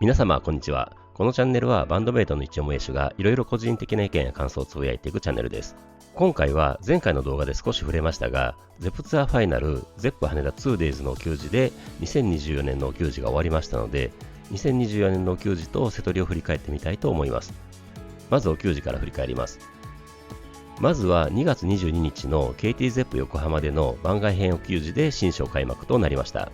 皆様こんにちは。このチャンネルはバンドメイトの一応名手がいろいろ個人的な意見や感想をつぶやいていくチャンネルです。今回は前回の動画で少し触れましたが、ZEP ツアーファイナル ZEP 羽田 2days の給仕で2024年の給仕が終わりましたので、2024年の給仕と瀬戸りを振り返ってみたいと思います。まずお給仕から振り返ります。まずは2月22日の KT-ZEP 横浜での番外編お給仕で新章開幕となりました。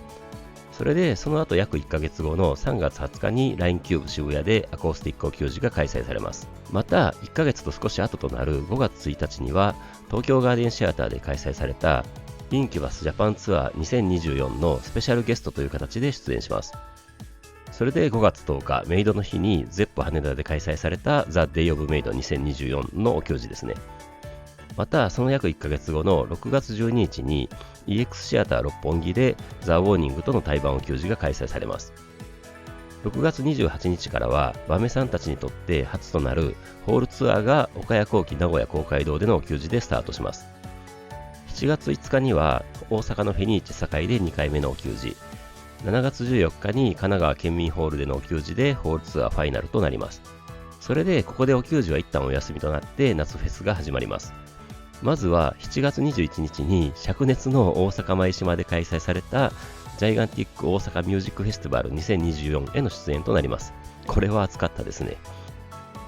それでその後約1ヶ月後の3月20日に LINE キューブ渋谷でアコースティックお給仕が開催されます。また1ヶ月と少し後となる5月1日には東京ガーデンシアターで開催されたインキュバスジャパンツアー2024のスペシャルゲストという形で出演します。それで5月10日メイドの日に ZEP 羽田で開催された The Day of Maid 2024のお給仕ですね。またその約1ヶ月後の6月12日に EX シアター六本木でザ・ウォーニングとの対バンお給仕が開催されます。6月28日からはバメさんたちにとって初となるホールツアーが岡谷工機名古屋公会堂でのお給仕でスタートします。7月5日には大阪のフェニーチ堺で2回目のお給仕、7月14日に神奈川県民ホールでのお給仕でホールツアーファイナルとなります。それでここでお給仕は一旦お休みとなって夏フェスが始まります。まずは7月21日に灼熱の大阪舞島で開催されたジャイガンティック大阪ミュージックフェスティバル2024への出演となります。これは暑かったですね。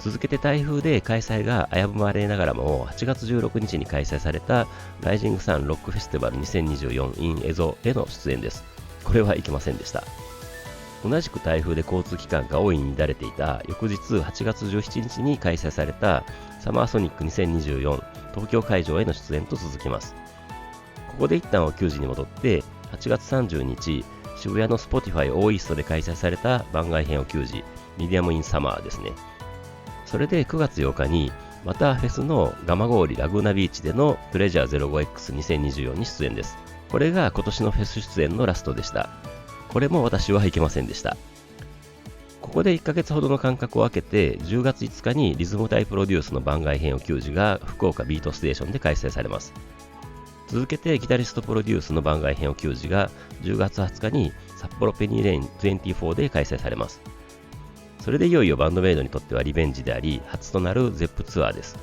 続けて台風で開催が危ぶまれながらも8月16日に開催されたライジングサンロックフェスティバル2024 in エゾへの出演です。これは行けませんでした。同じく台風で交通機関が大いに乱れていた翌日8月17日に開催されたサマーソニック2024東京会場への出演と続きます。ここで一旦お給仕に戻って8月30日渋谷の Spotify オーイーストで開催された番外編お給仕ミディアムインサマーですね。それで9月8日にまたフェスの蒲郡ラグーナビーチでのプレジャー 05X2024 に出演です。これが今年のフェス出演のラストでした。これも私は行けませんでした。ここで1ヶ月ほどの間隔を空けて10月5日にリズムタイプロデュースの番外編お給仕が福岡ビートステーションで開催されます。続けてギタリストプロデュースの番外編お給仕が10月20日に札幌ペニーレイン24で開催されます。それでいよいよバンドメイドにとってはリベンジであり初となる ZEP ツアーです。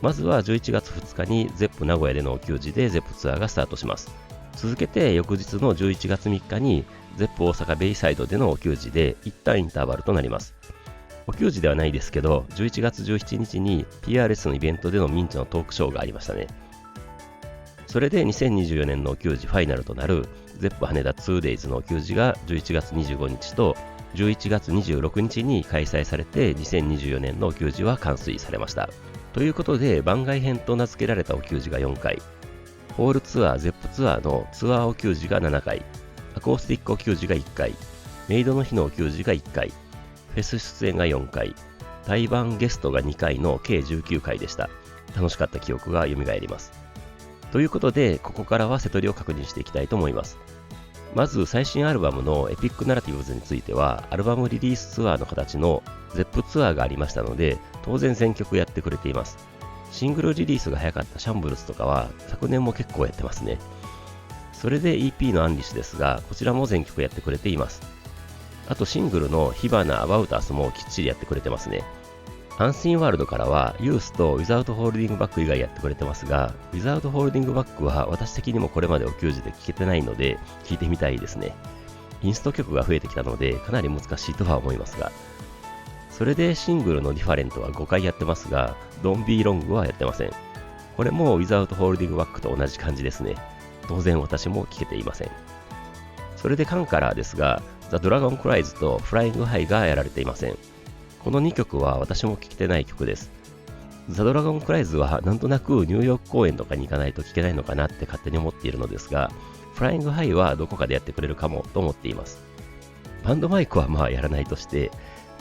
まずは11月2日に ZEP 名古屋でのお給仕で ZEP ツアーがスタートします。続けて翌日の11月3日に ZEP 大阪ベイサイドでのお給仕で一旦インターバルとなります。お給仕ではないですけど11月17日に PRS のイベントでのミンチのトークショーがありましたね。それで2024年のお給仕ファイナルとなる ZEP 羽田 2days のお給仕が11月25日と11月26日に開催されて2024年のお給仕は完遂されました。ということで番外編と名付けられたお給仕が4回、ホールツアー ZEP ツアーのツアーお給仕が7回、アコースティックお給仕が1回、メイドの日のお給仕が1回、フェス出演が4回、対バンゲストが2回の計19回でした。楽しかった記憶が蘇ります。ということで、ここからは瀬戸りを確認していきたいと思います。まず最新アルバムのエピックナラティブズについては、アルバムリリースツアーの形の ZEP ツアーがありましたので、当然全曲やってくれています。シングルリリースが早かったシャンブルスとかは昨年も結構やってますね。それで EP のアンリッシュですが、こちらも全曲やってくれています。あとシングルの火花アバウタースもきっちりやってくれてますね。アンシンワールドからはユースと Without Holding Back 以外やってくれてますが、Without Holding Back は私的にもこれまでお給仕で聴けてないので聴いてみたいですね。インスト曲が増えてきたのでかなり難しいとは思いますが。それでシングルのディファレントは5回やってますが、Don't Be Long はやってません。これも Without Holding Back と同じ感じですね。当然私も聴けていません。それでカンカラーですが、The Dragon Cries と Flying High がやられていません。この2曲は私も聴けてない曲です。The Dragon Cries はなんとなくニューヨーク公演とかに行かないと聴けないのかなって勝手に思っているのですが、Flying High はどこかでやってくれるかもと思っています。バンドマイクはまあやらないとして、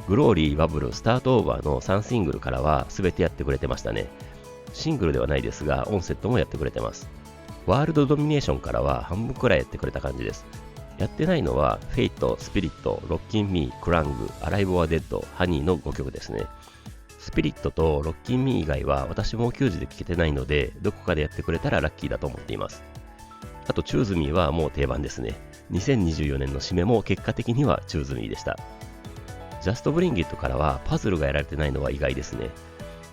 グローリー、バブル、スタートオーバーの3シングルからは全てやってくれてましたね。シングルではないですが、オンセットもやってくれてます。ワールドドミネーションからは半分くらいやってくれた感じです。やってないのは、フェイト、スピリット、ロッキンミー、クラング、アライブ・オア・デッド、ハニーの5曲ですね。スピリットとロッキンミー以外は私もお給仕で聴けてないので、どこかでやってくれたらラッキーだと思っています。あと、チューズミーはもう定番ですね。2024年の締めも結果的にはチューズミーでした。ジャストブリンギットからはパズルがやられてないのは意外ですね。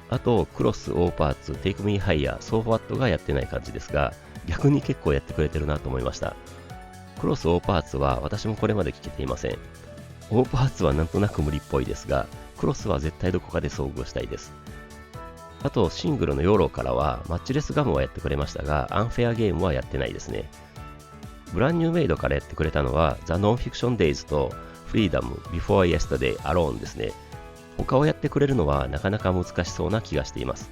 あと、クロス、オーパーツ、テイクミーハイヤー、ソーフォワットがやってない感じですが、逆に結構やってくれてるなと思いました。クロス、オーパーツは私もこれまで聞けていません。オーパーツはなんとなく無理っぽいですが、クロスは絶対どこかで遭遇したいです。あと、シングルのヨーロからは、マッチレスガムはやってくれましたが、アンフェアゲームはやってないですね。ブランニューメイドからやってくれたのは、ザ・ノンフィクション・デイズと、フリーダム、ビフォー・イエスタデイ、アローンですね。他をやってくれるのはなかなか難しそうな気がしています。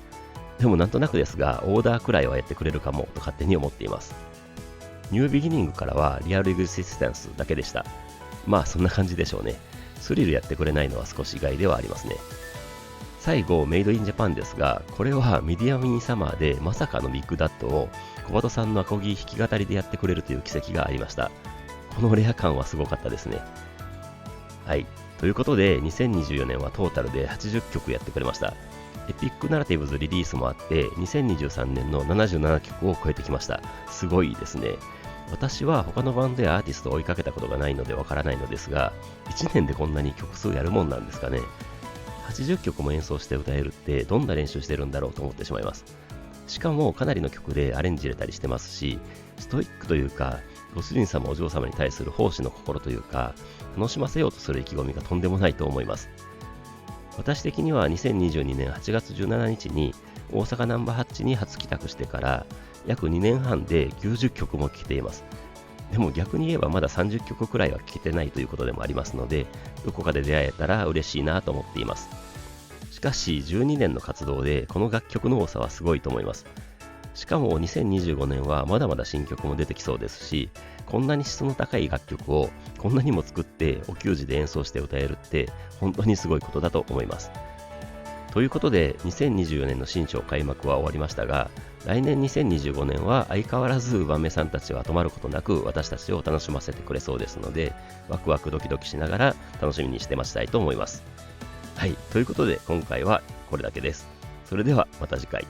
でもなんとなくですが、オーダーくらいはやってくれるかもと勝手に思っています。ニュービギニングからはリアルエグジスタンスだけでした。まあそんな感じでしょうね。スリルやってくれないのは少し意外ではありますね。最後、メイドインジャパンですが、これはミディアムインサマーでまさかのビッグダットを小鳩さんのアコギ弾き語りでやってくれるという奇跡がありました。このレア感はすごかったですね。はい。ということで、2024年はトータルで80曲やってくれました。エピックナラティブズリリースもあって、2023年の77曲を超えてきました。すごいですね。私は他のバンドやアーティストを追いかけたことがないのでわからないのですが、1年でこんなに曲数やるもんなんですかね。80曲も演奏して歌えるってどんな練習してるんだろうと思ってしまいます。しかもかなりの曲でアレンジ入れたりしてますし、ストイックというか、ご主人様お嬢様に対する奉仕の心というか、楽しませようとする意気込みがとんでもないと思います。私的には2022年8月17日に大阪ナンバーハッチに初帰宅してから約2年半で90曲も聴けています。でも逆に言えばまだ30曲くらいは聴けてないということでもありますので、どこかで出会えたら嬉しいなと思っています。しかし12年の活動でこの楽曲の多さはすごいと思います。しかも2025年はまだまだ新曲も出てきそうですし、こんなに質の高い楽曲をこんなにも作ってお給仕で演奏して歌えるって本当にすごいことだと思います。ということで2024年の新章開幕は終わりましたが、来年2025年は相変わらずバンメさんたちは止まることなく私たちを楽しませてくれそうですので、ワクワクドキドキしながら楽しみにして待ちたいと思います。はい、ということで今回はこれだけです。それではまた次回。